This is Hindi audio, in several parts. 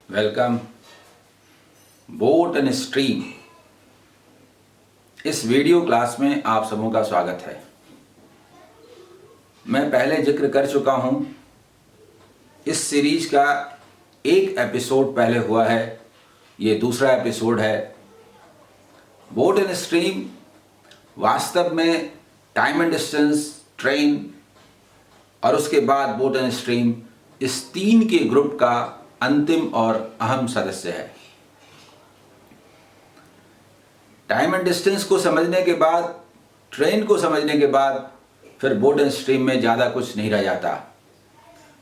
Welcome boat and stream. इस वीडियो क्लास में आप सबों का स्वागत है। मैं पहले जिक्र कर चुका हूं, इस सीरीज का एक एपिसोड पहले हुआ है, ये दूसरा एपिसोड है। बोट एंड स्ट्रीम वास्तव में टाइम एंड डिस्टेंस, ट्रेन और उसके बाद बोट एंड स्ट्रीम, इस तीन के ग्रुप का अंतिम और अहम सदस्य है। टाइम एंड डिस्टेंस को समझने के बाद, ट्रेन को समझने के बाद फिर बोट एंड स्ट्रीम में ज़्यादा कुछ नहीं रह जाता।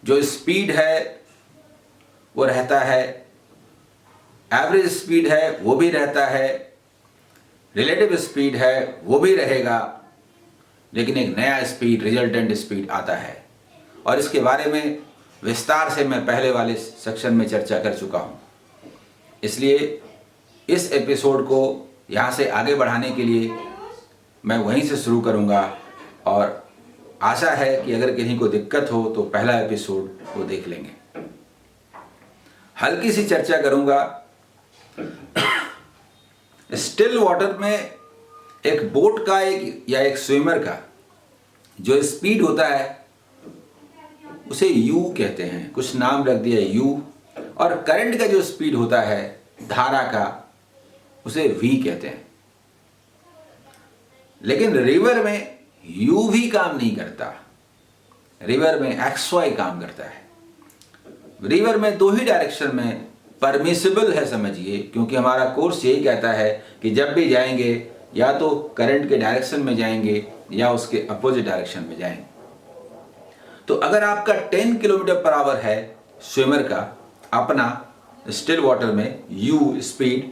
जो स्पीड है वो रहता है, एवरेज स्पीड है वो भी रहता है, रिलेटिव स्पीड है वो भी रहेगा, लेकिन एक नया स्पीड, रिजल्टेंट स्पीड आता है और इसके बारे में विस्तार से मैं पहले वाले सेक्शन में चर्चा कर चुका हूं। इसलिए इस एपिसोड को यहाँ से आगे बढ़ाने के लिए मैं वहीं से शुरू करूँगा और आशा है कि अगर किसी को दिक्कत हो तो पहला एपिसोड वो देख लेंगे। हल्की सी चर्चा करूँगा। स्टिल वाटर में एक बोट का एक स्विमर का जो स्पीड होता है उसे U कहते हैं, कुछ नाम रख दिया U। और करंट का जो स्पीड होता है, धारा का, उसे V कहते हैं। लेकिन रिवर में U भी काम नहीं करता, रिवर में XY काम करता है। रिवर में दो ही डायरेक्शन में परमिसिबल है, समझिए, क्योंकि हमारा कोर्स यही कहता है कि जब भी जाएंगे या तो करंट के डायरेक्शन में जाएंगे या उसके अपोजिट डायरेक्शन में जाएंगे। तो अगर आपका 10 किलोमीटर पर आवर है स्विमर का अपना स्टिल वाटर में U स्पीड,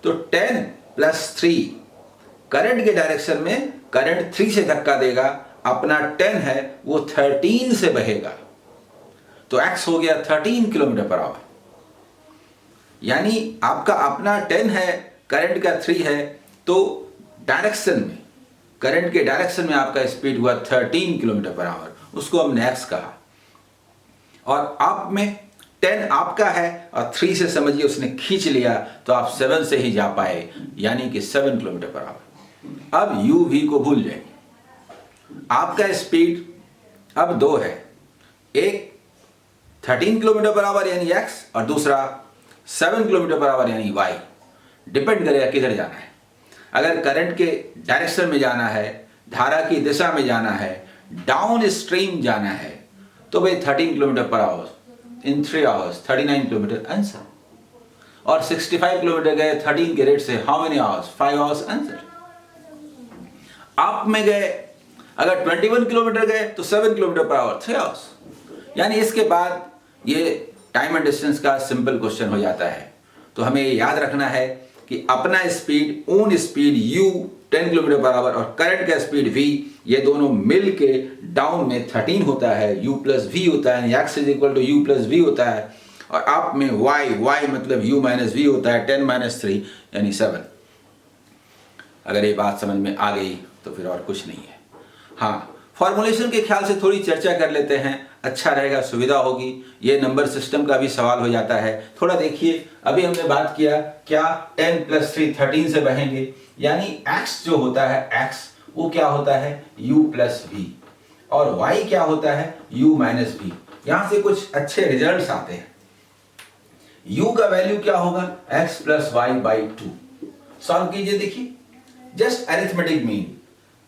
तो 10 प्लस 3 करंट के डायरेक्शन में करंट 3 से धक्का देगा, अपना 10 है वो 13 से बहेगा, तो X हो गया 13 किलोमीटर पर आवर। यानी आपका अपना 10 है, करंट का 3 है, तो डायरेक्शन में, करंट के डायरेक्शन में आपका स्पीड हुआ 13 किलोमीटर पर आवर, उसको हमने X कहा। और आप में 10 आपका है और 3 से समझिए उसने खींच लिया, तो आप 7 से ही जा पाए, यानी कि 7 किलोमीटर पर आवर। अब U V को भूल जाइए। आपका स्पीड अब दो है, एक 13 किलोमीटर पर आवर यानी X और दूसरा 7 किलोमीटर पर आवर यानी Y। डिपेंड करेगा किधर जाना है। अगर करंट के डायरेक्शन में जाना है, धारा की दिशा में जाना है, डाउन स्ट्रीम जाना है, तो भाई 13 kilometre per our in 3 hours 39 kilometre answer. और 65 किलोमीटर गए 13 के रेट से, how many hours? 5 hours answer. आप में गए, अगर 21 किलोमीटर गए तो 7 किलोमीटर पर आवर 3 आवर्स। यानी इसके बाद ये टाइम एंड डिस्टेंस का सिंपल क्वेश्चन हो जाता है। तो हमें याद रखना है कि अपना speed, own speed U 10 kilometre per our और करंट का स्पीड V, ये दोनों मिल के डाउन में 13 होता है, U प्लस V होता है, X is equal to U plus V होता है। और आप में Y मतलब U माइनस V होता है, 10 माइनस 3 यानी 7। अगर ये बात समझ में आ गई तो फिर और कुछ नहीं है। हाँ, फॉर्मूलेशन के ख्याल से थोड़ी चर्चा कर लेते हैं, अच्छा रहेगा, सुविधा होगी। ये नंबर सिस्टम का भी सवाल हो जाता है। थोड़ा देखिए, अभी हमने बात किया क्या 10 प्लस 3 13 से बहेंगे, यानी X जो होता है, X वो क्या होता है? U plus V। और Y क्या होता है? U minus V। यहां से कुछ अच्छे रिजल्ट्स आते हैं। U का वैल्यू क्या होगा? X plus Y by 2। Solve कीजिए, देखिए, जस्ट अरिथमेटिक मीन,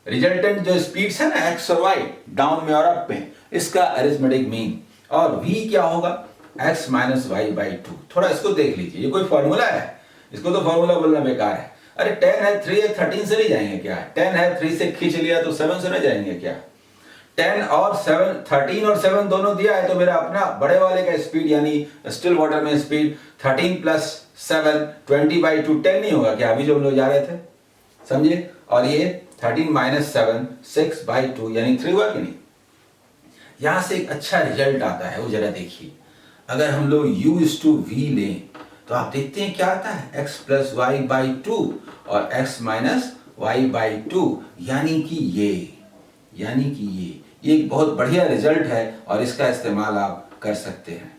रिजल्टेंट जो स्पीड्स है ना X और Y, डाउन में और अप में, इसका अरिथमेटिक मीन। और V क्या होगा? X minus y by 2। थोड़ा इसको देख लीजिए, ये कोई फॉर्मूला है? इसको तो फॉर्मूला बोलना बेकार है। अरे 10 है, 3 है, 13 से नहीं जाएंगे क्या? 10 है, 3 से खींच लिया तो 7 से नहीं जाएंगे क्या? 10 और 7, 13 और 7 दोनों दिया है, तो मेरा अपना बड़े वाले का स्पीड यानी स्टिल वाटर में स्पीड 13 प्लस 7 20 बाई 2 10 नहीं होगा क्या? अभी जो हम लोग जा रहे थे, समझिए। और ये 13 माइनस 7 6 बाई 2 यानी 3 हुआ कि नहीं? यहां से एक अच्छा रिजल्ट आता है, वो जरा देखिए। अगर हम लोग U इज टू V लें तो आप देखते हैं क्या आता है? X प्लस वाई बाई 2 और X माइनस वाई बाई 2, यानी कि ये एक बहुत बढ़िया रिजल्ट है और इसका इस्तेमाल आप कर सकते हैं।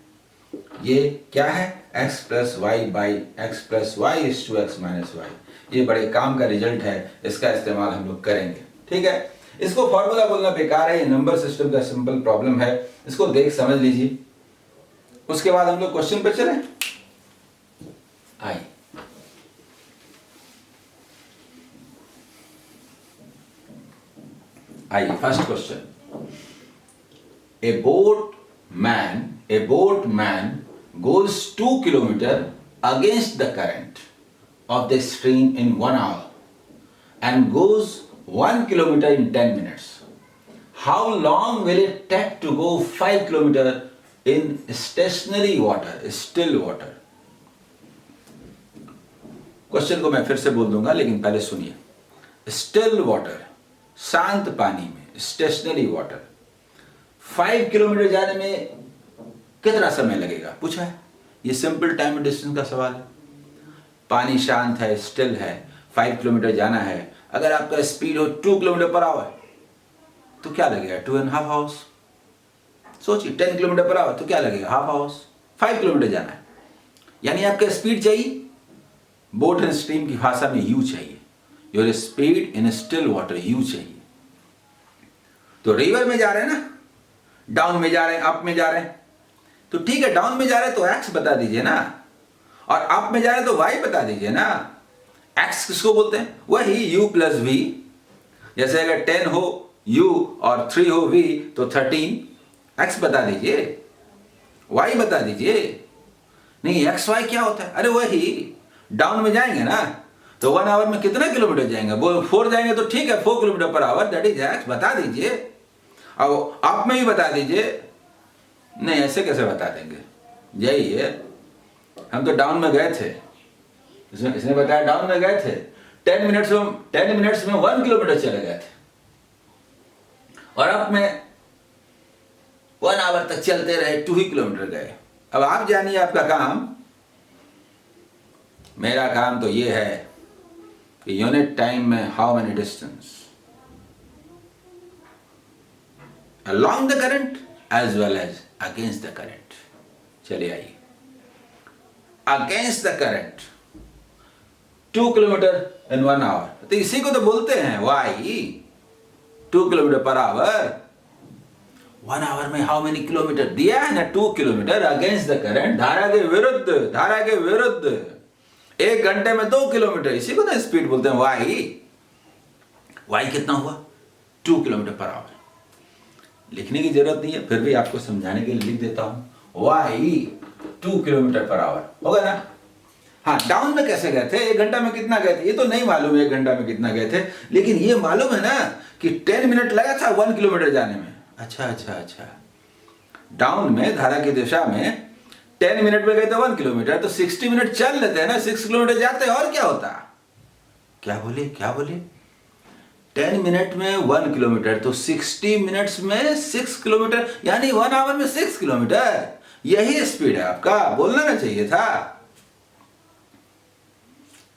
ये क्या है? x plus y by x plus y is two x minus y. ये बड़े काम का रिजल्ट है, इसका इस्तेमाल हम लोग करेंगे। ठीक है, इसको फॉर्मूला बोलना बेकार है, ये नंबर सिस्टम का सिंपल प्रॉब्लम है, इसको देख समझ लीजिए। उसके बाद हम लोग क्वेश्चन पे चलें। आइए first question. A boat man goes 2 kilometer against the current of the stream in 1 hour and goes 1 kilometer in 10 minutes. How long will it take to go 5 kilometer in stationary water, still water? Question को मैं फिर से बोल दूंगा, लेकिन पहले सुनिए। स्टिल वाटर, शांत पानी में, स्टेशनरी वाटर, 5 किलोमीटर जाने में कितना समय लगेगा पूछा है। ये सिंपल टाइम एंड डिस्टेंस का सवाल है। पानी शांत है, स्टिल है, 5 किलोमीटर जाना है। अगर आपका स्पीड हो 2 किलोमीटर पर आवर तो क्या लगेगा? 2.5 आवर्स। सोचिए 10 किलोमीटर पर आवर तो क्या लगेगा? Half hours. 5 किलोमीटर जाना है, यानी आपका स्पीड चाहिए, बोट एंड स्ट्रीम की भाषा में यू चाहिए। Your speed in still water you चाहिए। तो रिवर में जा रहे हैं ना, डाउन में जा रहे हैं, अप में जा रहे हैं, तो ठीक है, डाउन में जा रहे हैं तो एक्स बता दीजिए ना, और अप में जा रहे हैं तो वाई बता दीजिए ना। एक्स किसको बोलते हैं? वही u प्लस वी। जैसे अगर 10 हो u और 3 हो v तो 13। एक्स बता दीजिए, वाई बता दीजिए। नहीं, एक्स वाई क्या होता है? अरे वही, डाउन में जाएंगे ना तो 1 आवर में कितना किलोमीटर जाएंगे? वो 4 जाएंगे तो ठीक है, 4 kilometre per our, that is x. बता दीजिए। अब आप में भी बता दीजिए। नहीं, ऐसे कैसे बता देंगे? यही है, हम तो डाउन में गए थे, इसने बताया डाउन में गए थे, 10 मिनट्स में 1 किलोमीटर चले गए थे, और अब में 1 आवर तक चलते रहे, 2 ही किलोमीटर गए। अब आप जानिए आपका काम। मेरा काम तो ये है कि यूनिट टाइम में how many distance along the current as well as against the current। चलिए आइए, against the current 2 kilometre in 1 hour, तो इसी को तो बोलते हैं y. 2 kilometre per hour, 1 hour में हाउ मेनी किलोमीटर दिया है ना? 2 किलोमीटर अगेंस्ट द करंट, धारा के विरुद्ध 1 घंटे में 2 किलोमीटर, इसी को ना स्पीड बोलते हैं वाई कितना हुआ? 2 किलोमीटर पर आवर। लिखने की जरूरत नहीं है, फिर भी आपको समझाने के लिए लिख देता हूं। वाई 2 किलोमीटर पर आवर होगा ना। हाँ, डाउन में कैसे गए थे? 1 घंटा में कितना गए थे ये तो नहीं मालूम है 1 घंटा में कितना गए थे, लेकिन ये मालूम है ना कि 10 मिनट लगा था 1 किलोमीटर जाने में। अच्छा, डाउन में धारा की दिशा में 10 मिनट में गए थे 1 किलोमीटर, तो 60 मिनट चल लेते हैं ना, 6 किलोमीटर जाते हैं, और क्या होता? क्या बोले? 10 मिनट में 1 किलोमीटर, तो 60 मिनट्स में 6 किलोमीटर, यानी 1 आवर में 6 किलोमीटर। यही स्पीड है आपका, बोलना ना चाहिए था।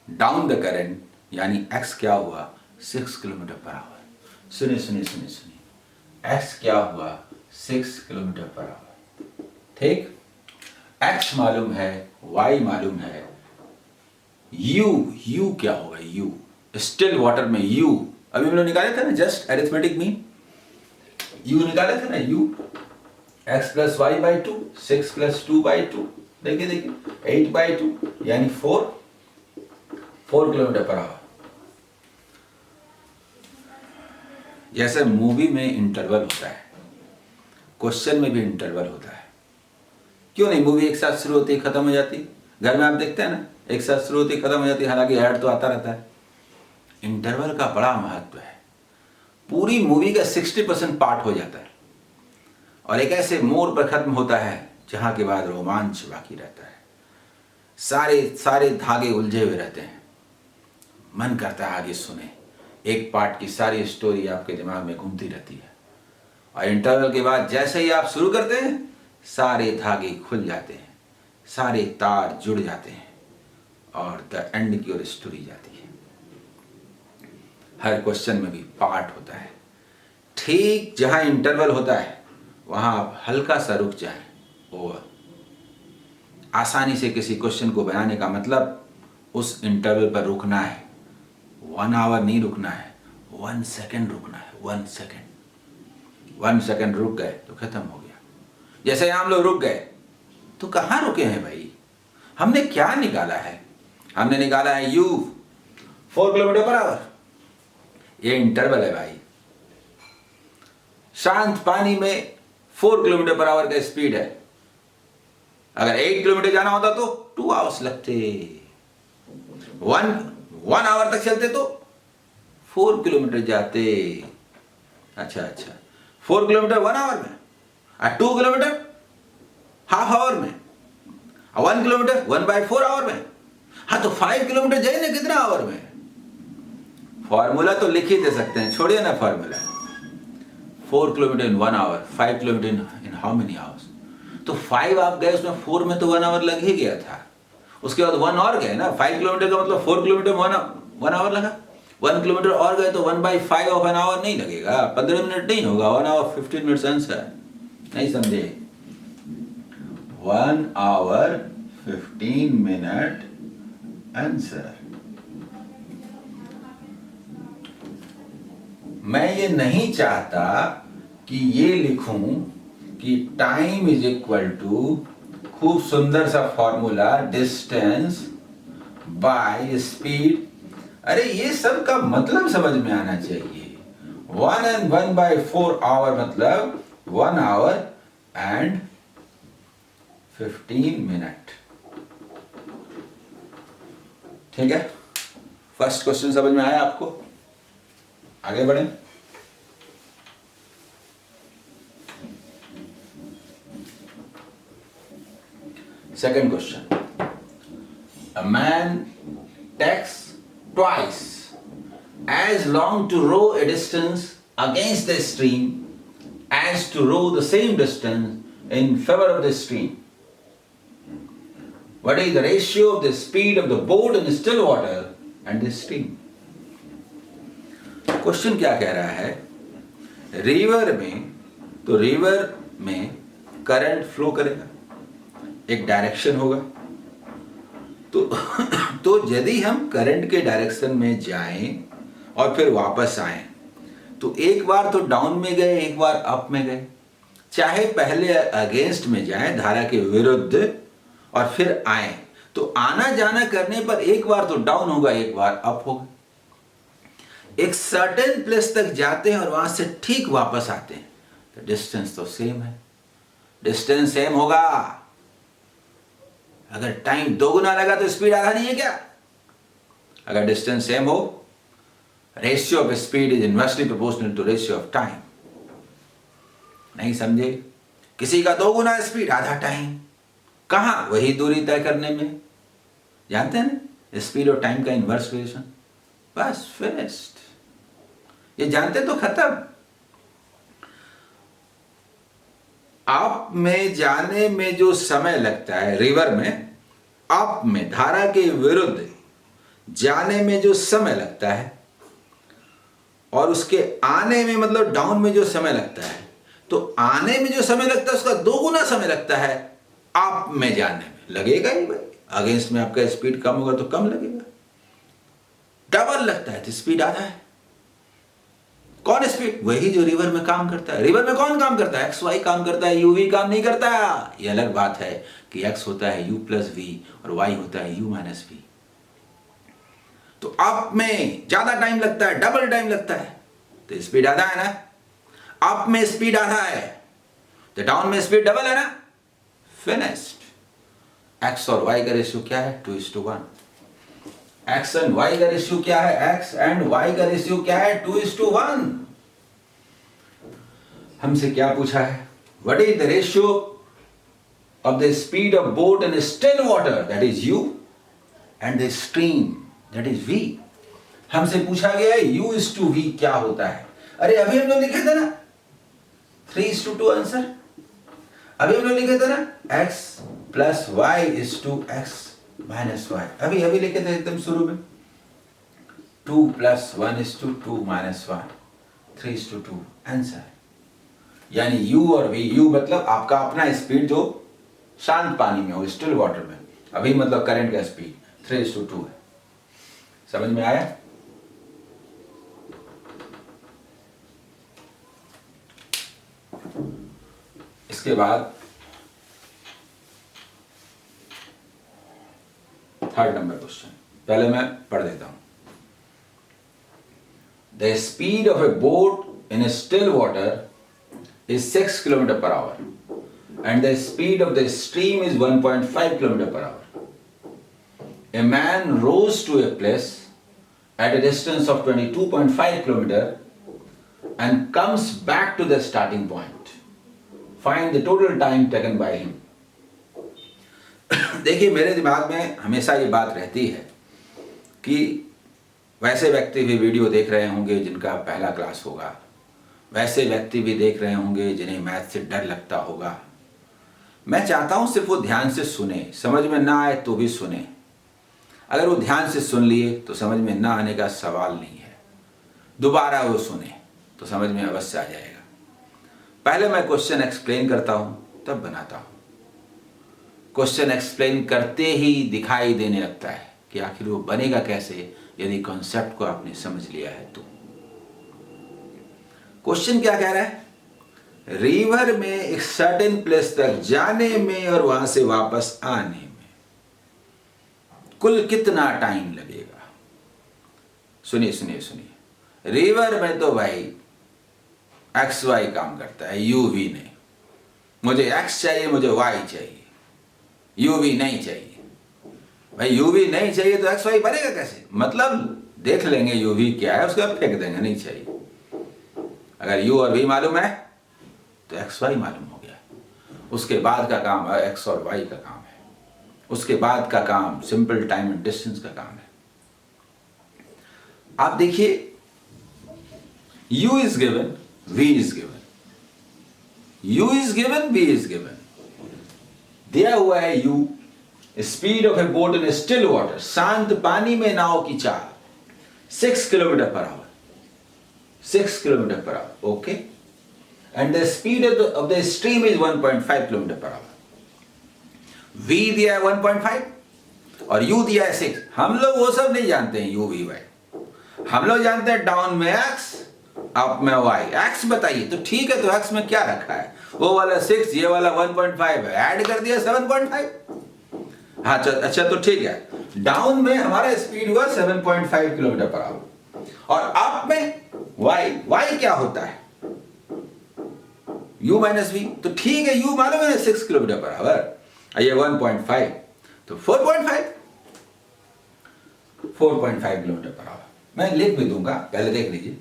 डाउन द करंट यानी x क्या हुआ? 6 किलोमीटर पर आवर। सुनिए, x क्या हुआ? 6 किलोमीटर पर आवर। ठीक, x मालूम है, y मालूम है, u क्या होगा? u स्टिल वाटर में u अभी हम लोग निकाले थे ना, जस्ट अरिथमेटिक मीन u निकाले थे ना, u x plus y by 2, 6 plus 2 by 2, देखिए 8 बाई 2 यानी 4 किलोमीटर पर आवर। जैसे मूवी में इंटरवल होता है, क्वेश्चन में भी इंटरवल होता है। क्यों नहीं? मूवी एक साथ शुरू होती खत्म हो जाती, घर में आप देखते हैं ना, एक साथ शुरू होती खत्म हो जाती, हालांकि ऐड तो आता रहता है। इंटरवल का बड़ा महत्व है। पूरी मूवी का 60% पार्ट हो जाता है और एक ऐसे मोड़ पर खत्म होता है जहां के बाद रोमांच बाकी रहता है। सारे धागे उलझे हुए रहते हैं, मन करता है आगे सुने। एक पार्ट की सारी स्टोरी आपके दिमाग में घूमती रहती है, और इंटरवल के बाद जैसे ही आप शुरू करते हैं, सारे धागे खुल जाते हैं, सारे तार जुड़ जाते हैं, और द एंड की ओर स्टोरी जाती है। हर क्वेश्चन में भी पार्ट होता है। ठीक जहां इंटरवल होता है वहां आप हल्का सा रुक जाएं, ओवर। आसानी से किसी क्वेश्चन को बनाने का मतलब उस इंटरवल पर रुकना है। 1 आवर नहीं रुकना है, 1 सेकेंड रुकना है। 1 सेकेंड, 1 सेकेंड रुक गए तो खत्म हो गया। जैसे हम लोग रुक गए तो कहाँ रुके हैं भाई? हमने क्या निकाला है? हमने निकाला है u 4 किलोमीटर पर आवर। ये इंटरवल है भाई। शांत पानी में 4 किलोमीटर पर आवर का स्पीड है। अगर 8 किलोमीटर जाना होता तो 2 आवर्स लगते। 1 आवर तक चलते तो 4 किलोमीटर जाते। अच्छा, 4 किलोमीटर 1 आवर में, और 2 किलोमीटर हाफ आवर में, और 1 किलोमीटर 1/4 आवर में। हाँ, तो 5 किलोमीटर जाइए ना कितना आवर में? फॉर्मूला तो लिख ही दे सकते हैं, छोड़िए ना formula. 4 kilometre in 1 hour, 5 kilometre in how many hours? तो 5 आप गए, उसमें 4 में तो 1 आवर लग ही गया था। उसके बाद 1 और गए ना, 5 किलोमीटर का मतलब 4 किलोमीटर 1 आवर लगा। 1 किलोमीटर और गए तो 1/5 ऑफ एन आवर नहीं लगेगा, 15 मिनट नहीं होगा। 1 आवर 15 मिनट्स आंसर। नहीं समझे? 1 आवर 15 मिनट आंसर। मैं ये नहीं चाहता कि ये लिखूं कि टाइम इज इक्वल टू खूब सुंदर सा फॉर्मूला डिस्टेंस बाय स्पीड। अरे ये सब का मतलब समझ में आना चाहिए। 1 and 1/4 आवर मतलब 1 आवर एंड 15 मिनट। ठीक है, फर्स्ट क्वेश्चन समझ में आया आपको? आगे बढ़े। Second question, a man takes twice as long to row a distance against the stream as to row the same distance in favor of the stream. What is the ratio of the speed of the boat in still water and the stream? Question क्या कह रहा है? रिवर में, तो रिवर में करंट फ्लो करेगा, एक डायरेक्शन होगा। तो यदि हम करंट के डायरेक्शन में जाएं और फिर वापस आएं, तो एक बार तो डाउन में गए, एक बार अप में गए। चाहे पहले अगेंस्ट में जाएं, धारा के विरुद्ध, और फिर आए, तो आना जाना करने पर एक बार तो डाउन होगा, एक बार अप होगा। एक सर्टेन प्लेस तक जाते हैं और वहां से ठीक वापस आते हैं, तो डिस्टेंस तो सेम है। डिस्टेंस सेम होगा। अगर टाइम 2 गुना लगा तो स्पीड आधा नहीं है क्या? अगर डिस्टेंस सेम हो, ratio of speed is inversely proportional to ratio of time. नहीं समझे? किसी का 2 गुना स्पीड, आधा टाइम। कहां? वही दूरी तय करने में। जानते हैं ना, स्पीड और टाइम का इनवर्स रिलेशन। बस फिनिश्ड। ये जानते तो खत्म। अप में जाने में जो समय लगता है रिवर में, अप में धारा के विरुद्ध जाने में जो समय लगता है, और उसके आने में मतलब डाउन में जो समय लगता है, तो आने में जो समय लगता है उसका 2 गुना समय लगता है अप में जाने में। लगेगा ही भाई। अगेंस्ट में आपका स्पीड कम होगा तो कम लगेगा, डबल लगता है तो स्पीड आधा है। कौन स्पीड? वही जो रिवर में काम करता है। रिवर में कौन काम करता है? एक्स वाई काम करता है, यू वी काम नहीं करता। ये अलग बात है कि एक्स होता है यू प्लस वी और वाई होता है यू माइनस वी। तो अप में ज्यादा टाइम लगता है, डबल टाइम लगता है, तो स्पीड आधा है ना। अप में स्पीड आधा है तो डाउन में स्पीड डबल है ना। फिनिश्ड। एक्स और वाई का रेशियो क्या है? 2:1। एक्स एंड वाई का रेशियो क्या है? एक्स एंड वाई का रेशियो क्या है? 2:1। हमसे क्या पूछा है? What is the ratio of the speed of boat in still water, that is u, and the stream, that is v। हमसे पूछा गया है u:v क्या होता है? अरे अभी हम लोग लिखे थे ना 3:2 आंसर। अभी हम लोग लिखे थे ना x plus y = x minus y। अभी लिखे थे एकदम शुरू में 2 + 1 = 2 - 1, 3:2 आंसर। यानी u और v, u मतलब आपका अपना स्पीड जो शांत पानी में हो, स्टिल वाटर में, अभी मतलब करंट का स्पीड 3:2 है। समझ में आया? इसके बाद थर्ड नंबर क्वेश्चन, पहले मैं पढ़ देता हूं। The speed of A boat in still water is 6 km per hour and the speed of the stream is 1.5 km per hour. A man rows to a place at a distance of 22.5 km and comes back to the starting point. Find the total time taken by him. देखिए, मेरे दिमाग में हमेशा ये बात रहती है कि वैसे व्यक्ति भी वीडियो देख रहे होंगे जिनका पहला क्लास होगा, वैसे व्यक्ति भी देख रहे होंगे जिन्हें मैथ से डर लगता होगा। मैं चाहता हूं सिर्फ वो ध्यान से सुने, समझ में ना आए तो भी सुने। अगर वो ध्यान से सुन लिए तो समझ में ना आने का सवाल नहीं है, दोबारा वो सुने तो समझ में अवश्य आ जाएगा। पहले मैं क्वेश्चन एक्सप्लेन करता हूं, तब बनाता हूं। क्वेश्चन एक्सप्लेन करते ही दिखाई देने लगता है कि आखिर वो बनेगा कैसे, यदि कॉन्सेप्ट को आपने समझ लिया है तो। क्वेश्चन क्या कह रहा है? रिवर में एक सर्टेन प्लेस तक जाने में और वहां से वापस आने में कुल कितना टाइम लगेगा? सुनिए सुनिए सुनिए। रिवर में तो भाई XY काम करता है, UV नहीं। मुझे X चाहिए, मुझे Y चाहिए, UV नहीं चाहिए। भाई UV नहीं चाहिए तो XY बनेगा कैसे? मतलब देख लेंगे UV क्या है, उसके बाद फेंक देंगे, नहीं चाहिए। अगर U और V मालूम है तो XY मालूम हो गया। उसके बाद का काम X और Y का काम है। उसके बाद का काम सिंपल टाइम एंड डिस्टेंस का काम है। आप देखिए, U is given, V is given, U is given, V is given। दिया हुआ है U, speed of A boat in still water, शांत पानी में नाव की चाल 6 kilometre per our, 6 kilometre per our, okay. And the speed of the stream is 1.5 kilometre per our. V दिया है 1.5 और U दिया है 6। हम लोग वो सब नहीं जानते हैं U V Y, हम लोग जानते हैं डाउन में X, अप में Y। X बताइए तो ठीक है, तो X में क्या रखा है? वो वाला 6, ये वाला 1.5 है, ऐड कर दिया 7.5। हाँ अच्छा, तो ठीक है। डाउन में हमारा स्पीड हुआ 7.5 किलोमीटर पर आवर और अप में Y क्या होता है? U minus V। तो ठीक है, U मालूम है 6 किलोमीटर पर आवर, ये 1.5 तो 4.5 किलोमीटर पर आवर। मैं लिख भी दूंगा, पहले देख लीजिए।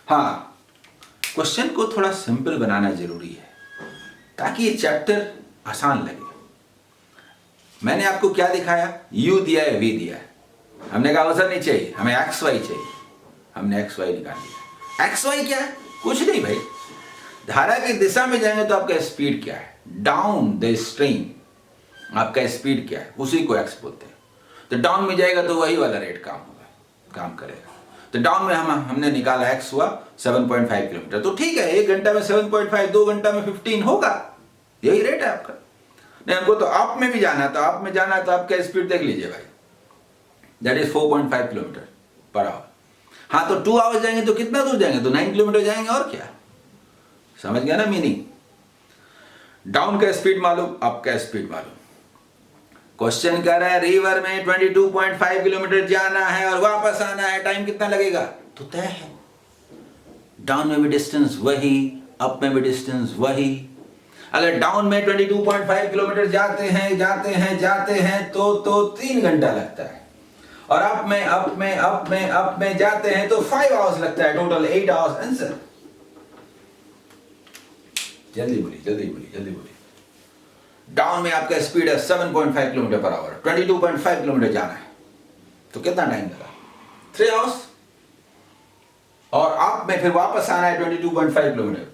हाँ, क्वेश्चन को थोड़ा सिंपल बनाना जरूरी है ताकि ये चैप्टर आसान लगे। मैंने आपको क्या दिखाया? U दिया है, V दिया है। हमने कहा वजन नहीं चाहिए, हमें XY चाहिए। हमने XY निकाल लिया। XY क्या है? कुछ नहीं भाई, धारा की दिशा में जाएंगे तो आपका स्पीड क्या है? डाउन द स्ट्रीम आपका स्पीड क्या है? उसी को X बोलते हैं। तो डाउन में जाएगा तो वही वाला रेट काम करेगा। तो डाउन में हमने निकाला X हुआ 7.5 किलोमीटर। तो ठीक है, 1 घंटा में 7.5, 2 घंटा में 15 होगा, यही रेट है आपका। नहीं, हमको तो अप में भी जाना है, तो अप में जाना है तो आपका स्पीड देख लीजिए भाई, that is 4.5 kilometre per our. हाँ, तो 2 आवर्स जाएंगे तो कितना दूर जाएंगे? तो 9 किलोमीटर जाएंगे, और क्या। समझ गया ना मीनिंग? डाउन का स्पीड मालूम, अप का स्पीड मालूम। क्वेश्चन कर रहा है रिवर में 22.5 किलोमीटर जाना है और वापस आना है, टाइम कितना लगेगा? तो तय है। डाउन में भी डिस्टेंस वही, अप में भी डिस्टेंस वही। अगर डाउन में 22.5 किलोमीटर जाते हैं तो 3 घंटा लगता है, और अप में जाते हैं तो 5 आवर्स लगता है, टोटल 8 आवर्स आंसर। जल्दी बोलिए। डाउन में आपका स्पीड है 7.5 किलोमीटर पर आवर, 22.5 किलोमीटर जाना है, तो कितना टाइम लगा? 3 आवर्स। और अप में फिर वापस आना है 22.5 किलोमीटर,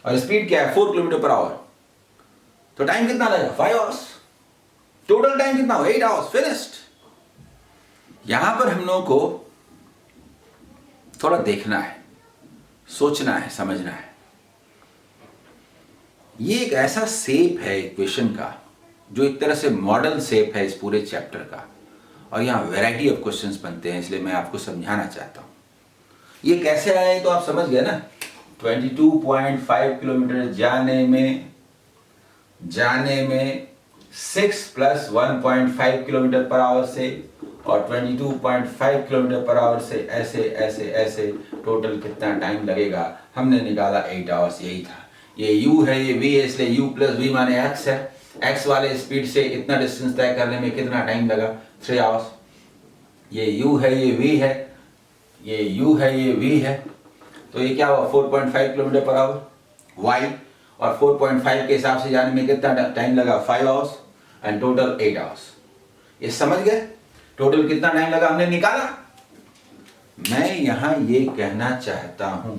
और स्पीड क्या है? 4 किलोमीटर पर आवर, तो टाइम कितना लगेगा? 5 आवर्स। टोटल टाइम कितना हो? 8 आवर्स, फिनिश्ड। यहां पर हम लोगों को थोड़ा देखना है, सोचना है, समझना है। ये एक ऐसा शेप है इक्वेशन का जो एक तरह से मॉडल शेप है इस पूरे चैप्टर का, और यहाँ वैरायटी ऑफ क्वेश्चंस बनते हैं, इसलिए मैं आपको समझाना चाहता हूँ। ये कैसे आए तो आप समझ गए ना। 22.5 किलोमीटर जाने में 6 + 1.5 किलोमीटर पर आवर से, और 22.5 किलोमीटर पर आवर से ऐसे ऐसे ऐसे टोटल कितना टाइम लगेगा हमने निकाला 8 आवर्स। यही था। ये u है, ये v है, इसलिए u + v माने x है। x वाले स्पीड से इतना डिस्टेंस तय करने में कितना टाइम लगा, 3 आवर्स। ये u है, ये v है, ये u है, ये v है, तो ये क्या हुआ 4.5 किलोमीटर पर आवर y, और 4.5 के हिसाब से जाने में कितना टाइम लगा 5 आवर्स, एंड टोटल 8 आवर्स। ये समझ गए टोटल कितना टाइम लगा हमने निकाला। मैं यहां ये कहना चाहता हूं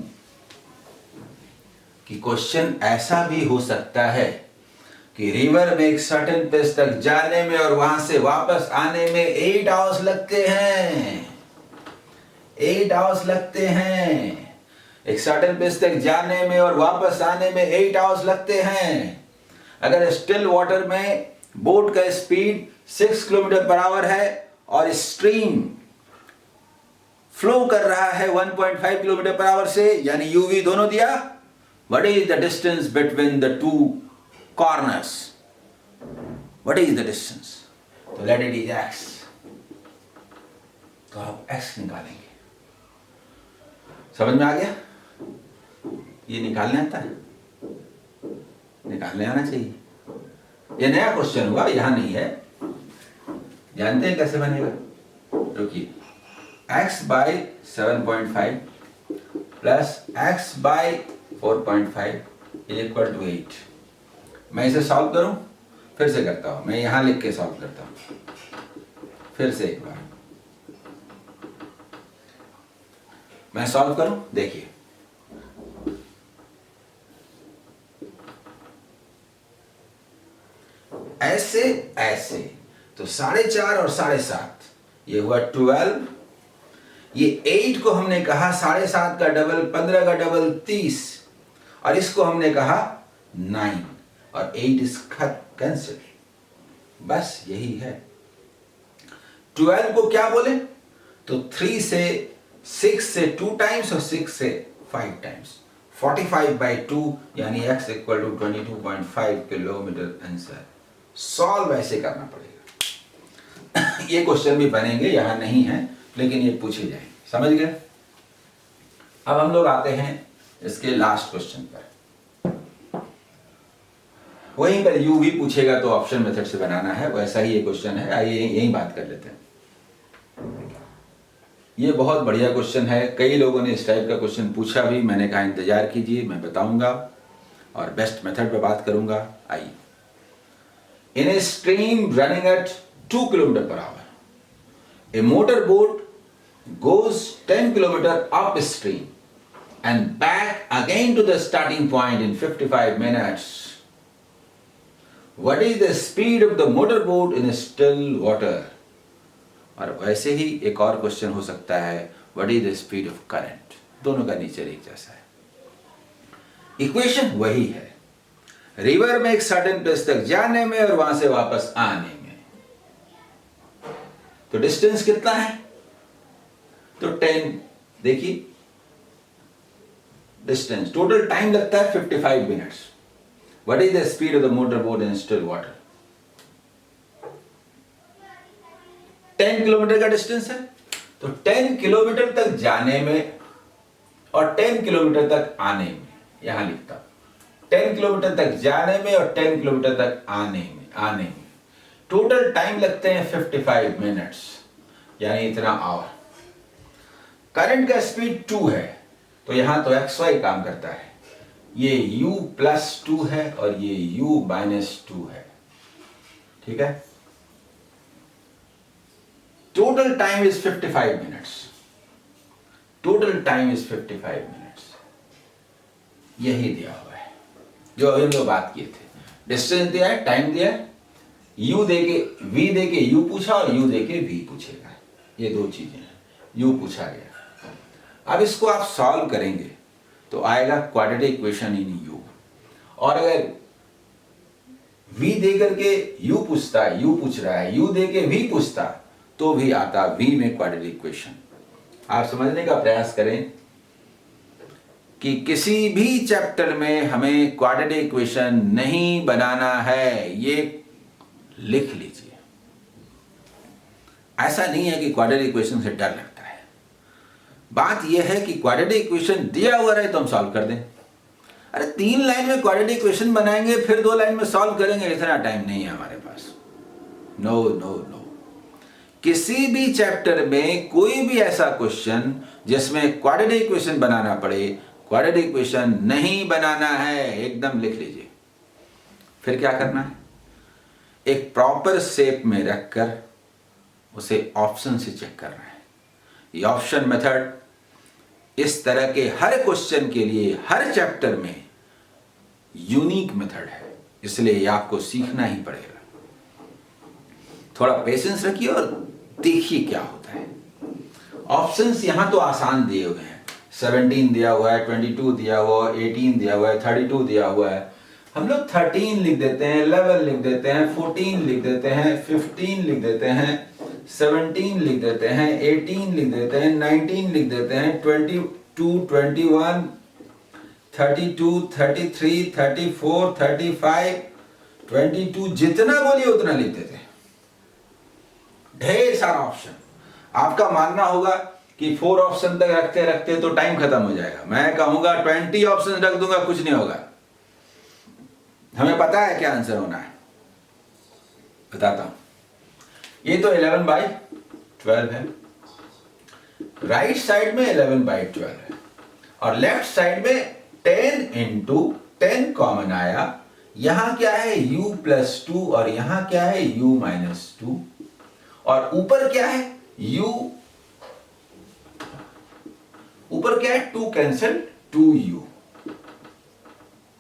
कि क्वेश्चन ऐसा भी हो सकता है कि रिवर में एक सर्टेन प्लेस तक जाने में और वहां से वापस आने में 8 आवर्स लगते हैं। 8 आवर्स लगते हैं। एक सर्टेन प्लेस तक जाने में और वापस आने में 8 आवर्स लगते हैं। अगर स्टिल वाटर में बोट का स्पीड 6 किलोमीटर पर आवर है और स्ट्रीम फ्लो कर रहा है 1.5 किलोमीटर पर आवर से, यानी यूवी दोनों दिया, what is the distance between the two corners, what is the distance, तो लेट इट इज x, तो आप x निकालेंगे। समझ में आ गया? ये निकालने आता है, निकालने आना चाहिए। ये नया क्वेश्चन हुआ, यहां नहीं है। जानते हैं कैसे बनेगा? रुकिए, x by 7.5 plus x by 4.5 is equal to 8। मैं इसे सॉल्व करूं, फिर से करता हूं, मैं यहां लिख के सॉल्व करता हूं। फिर से एक बार मैं सॉल्व करूं, देखिए ऐसे ऐसे, तो 4.5 और 7.5, ये हुआ 12। ये 8 को हमने कहा 7.5 का डबल 15 का डबल 30, और इसको हमने कहा 9, और 8 इस कैंसिल। बस यही है। 12 को क्या बोले तो 3 से 6 से 2 टाइम्स और 6 से 5 टाइम्स, 45/2, यानी x equal to 22.5 kilometre answer. Solve ऐसे करना पड़ेगा। ये क्वेश्चन भी बनेंगे, यहां नहीं है, लेकिन ये पूछे जाएंगे। समझ गए? अब हम लोग आते हैं इसके लास्ट क्वेश्चन पर। वहीं पर यू भी पूछेगा तो ऑप्शन मेथड से बनाना है, वैसा ही ये क्वेश्चन है। आइए यही बात कर लेते हैं। ये बहुत बढ़िया क्वेश्चन है, कई लोगों ने इस टाइप का क्वेश्चन पूछा भी, मैंने कहा इंतजार कीजिए, मैं बताऊंगा और बेस्ट मेथड पे बात करूंगा। आइए, in a stream running at 2 kilometre per hour, a motor boat goes 10 kilometers upstream and back again to the starting point in 55 minutes. What is the speed of the motorboat in still water? और वैसे ही एक और क्वेश्चन हो सकता है, what is the speed of current? दोनों का नेचर एक जैसा है। इक्वेशन वही है, रिवर में एक सर्टेन प्लेस तक जाने में और वहां से वापस आने में। तो डिस्टेंस कितना है? तो 10, देखिए डिस्टेंस, टोटल टाइम लगता है 55 minutes. What is the speed of the motor boat in still water? 10 kilometre का डिस्टेंस है, तो 10 किलोमीटर तक जाने में और 10 किलोमीटर तक आने में, यहां लिखता हूं 10 किलोमीटर तक जाने में और 10 किलोमीटर तक आने में टोटल टाइम लगते हैं 55 मिनट्स, यानी इतना आवर। करंट का स्पीड 2 है, तो यहां तो XY काम करता है, ये U + 2 है और ये U - 2 है। ठीक है, total time is 55 minutes. Total time is 55 minutes, यही दिया हुआ है जो अभी हम लोग बात किए थे। डिस्टेंस दिया है, टाइम दिया है, U देके V देके U पूछा और U देके V पूछेगा, ये दो चीजें हैं। U पूछा गया, अब इसको आप सॉल्व करेंगे तो आएगा क्वाड्रेटिक इक्वेशन इन U। और अगर v दे करके u पूछता, u पूछ रहा है, u दे के v पूछता तो भी आता v में क्वाड्रेटिक इक्वेशन। आप समझने का प्रयास करें कि किसी भी चैप्टर में हमें क्वाड्रेटिक इक्वेशन नहीं बनाना है, ये लिख लीजिए। ऐसा नहीं है कि क्वाड्रेटिक इक्वेशन से डर लगता है, बात यह है कि क्वाड्रेटिक इक्वेशन दिया हुआ रहे तो हम सॉल्व कर दें। अरे 3 लाइन में क्वाड्रेटिक इक्वेशन बनाएंगे फिर 2 लाइन में सॉल्व करेंगे, इतना टाइम नहीं है हमारे पास। नो नो नो, किसी भी चैप्टर में कोई भी ऐसा क्वेश्चन जिसमें क्वाड्रेटिक इक्वेशन बनाना पड़े, क्वाड्रेटिक इक्वेशन नहीं बनाना है, एकदम लिख लीजिए। फिर क्या करना है, एक प्रॉपर शेप में रखकर उसे ऑप्शन से चेक करना है। ये ऑप्शन मेथड इस तरह के हर क्वेश्चन के लिए हर चैप्टर में यूनिक मेथड है, इसलिए ये आपको सीखना ही पड़ेगा। थोड़ा पेशेंस रखिए और देखिए क्या होता है। ऑप्शंस यहां तो आसान दिए हुए हैं, 17 दिया हुआ है, 22 दिया हुआ है, 18 दिया हुआ है, 32 दिया हुआ है। हम लोग 13 लिख देते हैं, 11 लिख देते हैं, 14 लिख देते हैं, 15 लिख देते हैं, 17 लिख देते हैं, 18 लिख देते हैं, 19 लिख देते हैं, 22, 21, 32, 33, 34, 35, 22, जितना बोलिए उतना लिख देते हैं। ढेर सारा ऑप्शन। आपका मानना होगा कि 4 ऑप्शन तक रखते रखते तो टाइम खत्म हो जाएगा। मैं कहूंगा 20 ऑप्शन रख दूंगा, कुछ नहीं होगा। हमें पता है क्या आंसर होना है, बताता हूं। ये तो 11/12 है, राइट साइड में 11/12 है और लेफ्ट साइड में 10 into 10 कॉमन आया। यहां क्या है u+2 और यहां क्या है u-2 और ऊपर क्या है u, ऊपर क्या है 2 कैंसिल 2u।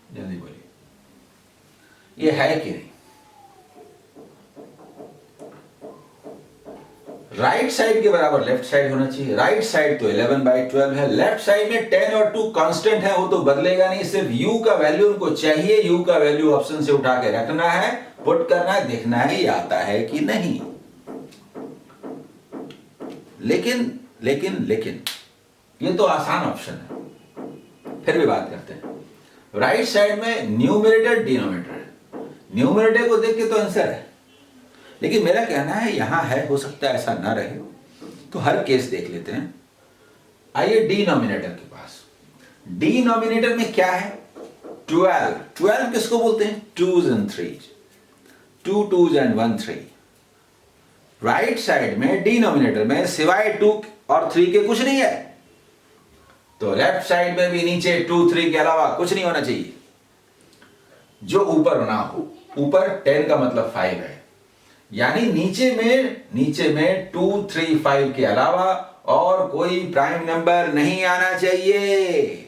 जल्दी बोलिए, ये है कि नहीं? राइट साइड के बराबर लेफ्ट साइड होना चाहिए। राइट साइड तो 11/12 है, लेफ्ट साइड में 10 और 2 कांस्टेंट है, वो तो बदलेगा नहीं। सिर्फ u का वैल्यू उनको चाहिए, u का वैल्यू ऑप्शन से उठा के रखना है, पुट करना है, देखना है ये आता है कि नहीं। लेकिन ये तो आसान ऑप्शन है। फिर भी बात करते हैं। राइट साइड में न्यूमरेटर डिनोमिनेटर है, न्यूमरेटर को देख के तो आंसर है, लेकिन मेरा कहना है यहां है, हो सकता है ऐसा ना रहे, तो हर केस देख लेते हैं। आइए डिनोमिनेटर के पास। डिनोमिनेटर में क्या है 12। 12 किसको बोलते हैं 2s and 3s, 2 2s and 1 3। Right side में डिनोमिनेटर में सिवाय 2 और 3 के कुछ नहीं है, तो लेफ्ट साइड में भी नीचे 2 3 के अलावा कुछ नहीं होना चाहिए। जो ऊपर ना हो, ऊपर 10 का मतलब 5 है, यानी नीचे में 2 3 5 के अलावा और कोई प्राइम नंबर नहीं आना चाहिए।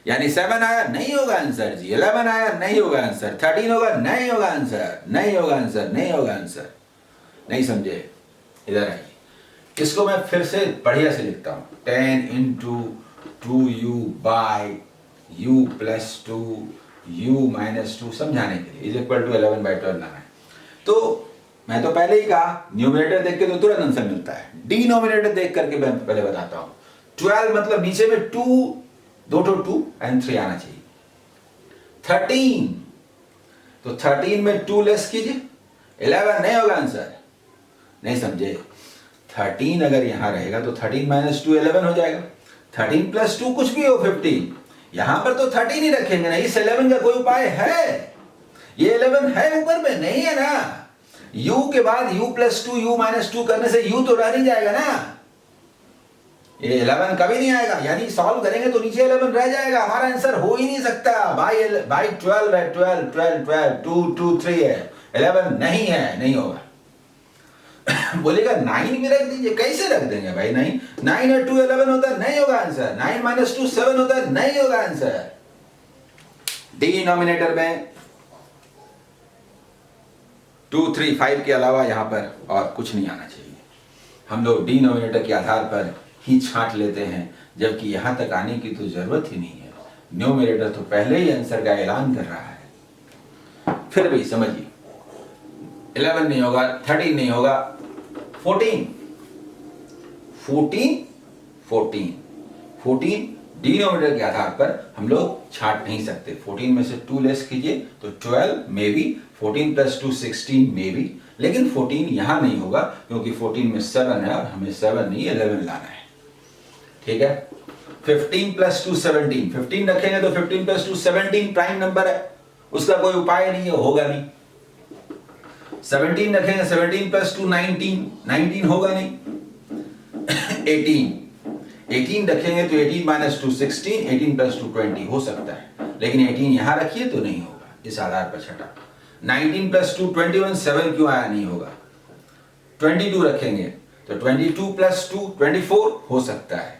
यानी 7 आया नहीं होगा आंसर जी, 11 आया नहीं होगा आंसर, 13 होगा नहीं होगा आंसर, नहीं होगा आंसर, नहीं होगा आंसर। नहीं समझे? इधर आइए, इसको मैं फिर से बढ़िया से लिखता हूं। 10 into 2u by u+2 u-2 समझाने के लिए इज इक्वल टू 11/12 लाना है। तो मैं तो पहले ही कहा न्यूमरेटर देख के तो तुरंत आंसर मिलता है, डिनोमिनेटर देख करके मैं पहले बताता हूं। 12 मतलब नीचे में 2 and 3 आना चाहिए। 13 तो 13 में 2 लेस कीजिए, 11 नहीं होगा आंसर। नहीं समझे? 13 अगर यहां रहेगा तो 13 - 2 11 हो जाएगा। 13 + 2 कुछ भी हो 15, यहां पर तो 13 ही रखेंगे ना। इस 11 का कोई उपाय है? ये 11 है ऊपर में नहीं है ना। u के बाद u+2 u-2 करने से u तो रह नहीं जाएगा ना, ये 11 कभी नहीं आएगा। यानी सॉल्व करेंगे तो नीचे 11 रह जाएगा, हमारा आंसर हो ही नहीं सकता। बाई 12 है, 12 2 2 3 है, 11 नहीं है, नहीं होगा। बोलेगा 9 भी रख दीजिए, कैसे रख देंगे भाई? 9 और 2 11 होता है, नहीं होगा आंसर। 9 - 2 7 होता है, नहीं होगा आंसर। डिनोमिनेटर में 2 3 5 के अलावा यहां पर और कुछ नहीं आना चाहिए। हम लोग डिनोमिनेटर के आधार पर ही छांट लेते हैं, जबकि यहां तक आने की तो जरूरत ही नहीं है। न्यूमरेटर तो पहले ही आंसर का ऐलान कर रहा है। फिर भी समझिए 11 नहीं होगा, 13 नहीं होगा, 14 डिनोमिनेटर के आधार पर हम लोग छांट नहीं सकते। 14 में से 2 लेस कीजिए तो 12 में भी, 14 प्लस 2 16 में भी, लेकिन 14 यहां नहीं होगा क्योंकि 14 में 7 है और हमें 7 नहीं 11 लाना है। ठीक है, 15 प्लस 2 17, 15 रखेंगे तो 15 प्लस 2 17 प्राइम नंबर है, उसका कोई उपाय नहीं है, होगा नहीं। 17 रखेंगे, 17 प्लस 2 19, 19 होगा नहीं। 18 रखेंगे तो 18 माइनस 2 16, 18 प्लस 2 20 हो सकता है, लेकिन 18 यहां रखिए तो नहीं होगा, इस आधार पर छठा। 19 प्लस 2 21, 7 क्यों आया, नहीं होगा। 22 रखेंगे तो 22 प्लस 2 24 हो सकता है,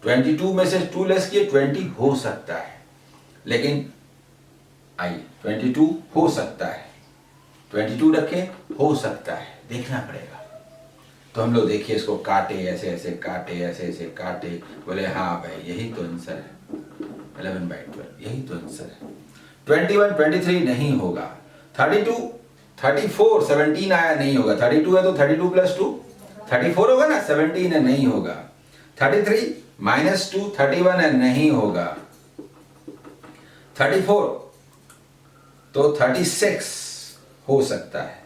22 में से 2 लेस किए 20 हो सकता है, लेकिन आइए 22 हो सकता है, 22 रखे हो सकता है, देखना पड़ेगा। तो हम लोग देखिए इसको काटे, ऐसे ऐसे काटे, ऐसे ऐसे काटे, बोले हाँ भाई यही तो आंसर है, 11/12 यही तो आंसर है। 21 23 नहीं होगा, 32 34 17 आया, नहीं होगा। 32 है तो 32 प्लस 2 34 होगा ना, 17 है, नहीं होगा। 33 माइनस 2 31 है, नहीं होगा। 34 तो 36 हो सकता है,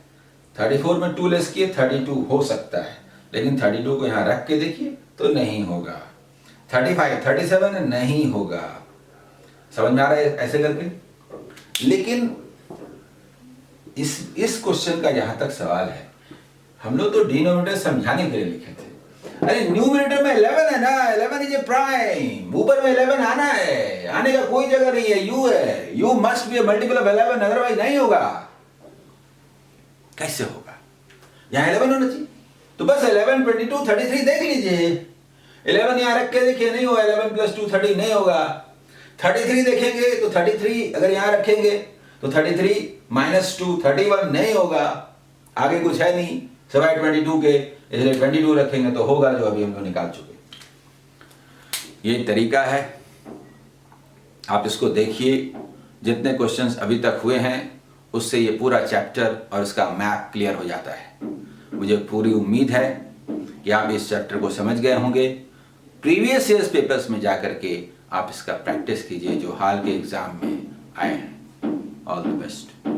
34 में 2 लेस किए 32 हो सकता है, लेकिन 32 को यहां रख के देखिए तो नहीं होगा। 35 37 नहीं होगा। समझ में आ रहा है ऐसे करके। लेकिन इस क्वेश्चन का जहां तक सवाल है, हम लोग तो डिनोमिनेटर समझाने के लिए लिखे थे। अरे न्यूमरेटर में 11 है ना, 11 इज ए प्राइम, ऊपर में 11 आना है, आने का कोई जगह नहीं है, यू है, you must be A multiple of 11, otherwise नहीं होगा। कैसे होगा, यहां 11 होना चाहिए, तो बस 11 22 33 देख लीजिए। 11 यहां रख के देखिए, नहीं होगा। 11 प्लस 2 30 नहीं होगा। 33 देखेंगे तो 33 अगर यहां रखेंगे तो 33 माइनस 2 31 नहीं होगा, आगे कुछ है नहीं सिवाय 22 के, इसलिए 22 रखेंगे तो होगा, जो अभी हम लोग निकाल चुके। ये तरीका है, आप इसको देखिए। जितने क्वेश्चंस अभी तक हुए हैं उससे ये पूरा चैप्टर और इसका मैप क्लियर हो जाता है। मुझे पूरी उम्मीद है कि आप इस चैप्टर को समझ गए होंगे। प्रीवियस ईयर्स पेपर्स में जाकर के आप इसका प्रैक्टिस कीजिए जो हाल के एग्जाम में आए हैं। All the best.